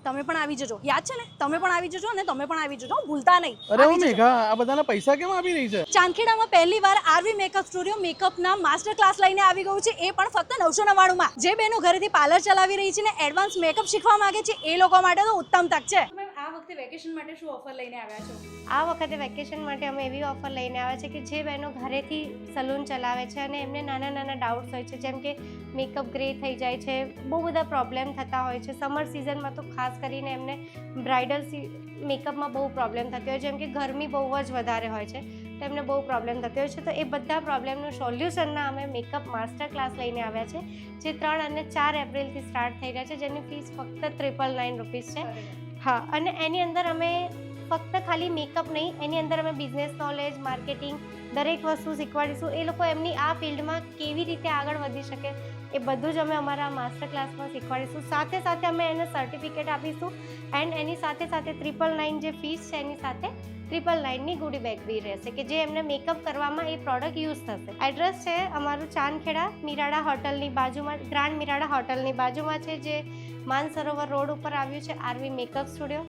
તમે પણ આવી જજો, યાદ છે ને? તમે પણ આવી જજો અને તમે પણ આવી જજો, ભૂલતા નહીં. અરે હું મેઘા, આ બધાના પૈસા કેમ આપી રહી છે? ચાંદખેડામાં પહેલીવાર આરવી મેકઅપ સ્ટુડિયો મેકઅપના માસ્ટર ક્લાસ લઈને આવી ગયું છે, એ પણ ફક્ત 999 માં. જે બહેનો ઘરેથી પાર્લર ચલાવી રહી છે ને એડવાન્સ મેકઅપ શીખવા માંગે છે એ લોકો માટે તો ઉત્તમ તક છે. આ વખતે વેકેશન માટે શું ઓફર લઈને આવ્યા છો? આ વખતે વેકેશન માટે અમે એવી ઓફર લઈને આવ્યા છે કે જે બહેનો ઘરેથી સલૂન ચલાવે છે અને એમને નાના નાના ડાઉટ્સ હોય છે, જેમ કે મેકઅપ ગ્રે થઈ જાય છે, બહુ બધા પ્રોબ્લેમ થતા હોય છે. સમર સિઝનમાં તો ખાસ કરીને એમને બ્રાઇડલ મેકઅપમાં બહુ પ્રોબ્લેમ થતી હોય, જેમ કે ગરમી બહુ જ વધારે હોય છે તો એમને બહુ પ્રોબ્લેમ થતી હોય છે. તો એ બધા પ્રોબ્લેમનું સોલ્યુશનના અમે મેકઅપ માસ્ટર ક્લાસ લઈને આવ્યા છે, જે 3 અને 4 એપ્રિલથી સ્ટાર્ટ થઈ રહ્યા છે, જેની ફીસ ફક્ત 999 રૂપીસ છે. હા, અને એની અંદર અમે ફક્ત ખાલી મેકઅપ નહીં, એની અંદર અમે બિઝનેસ નોલેજ, માર્કેટિંગ દરેક વસ્તુ શીખવાડીશું. એ લોકો એમની આ ફિલ્ડમાં કેવી રીતે આગળ વધી શકે એ બધું જ અમે અમારા માસ્ટર ક્લાસમાં શીખવાડીશું. સાથે સાથે અમે એને સર્ટિફિકેટ આપીશું એન્ડ એની સાથે સાથે 999 જે ફીસ છે એની સાથે 999ની ગુડી બેગ બી રહેશે કે જે એમને મેકઅપ કરવામાં એ પ્રોડક્ટ યુઝ થશે. એડ્રેસ છે અમારું ચાંદખેડા મિરાડા હોટલની બાજુમાં, ગ્રાન્ડ મિરાડા હોટલની બાજુમાં છે, જે માનસરોવર રોડ ઉપર આવ્યું છે આરવી મેકઅપ સ્ટુડિયો.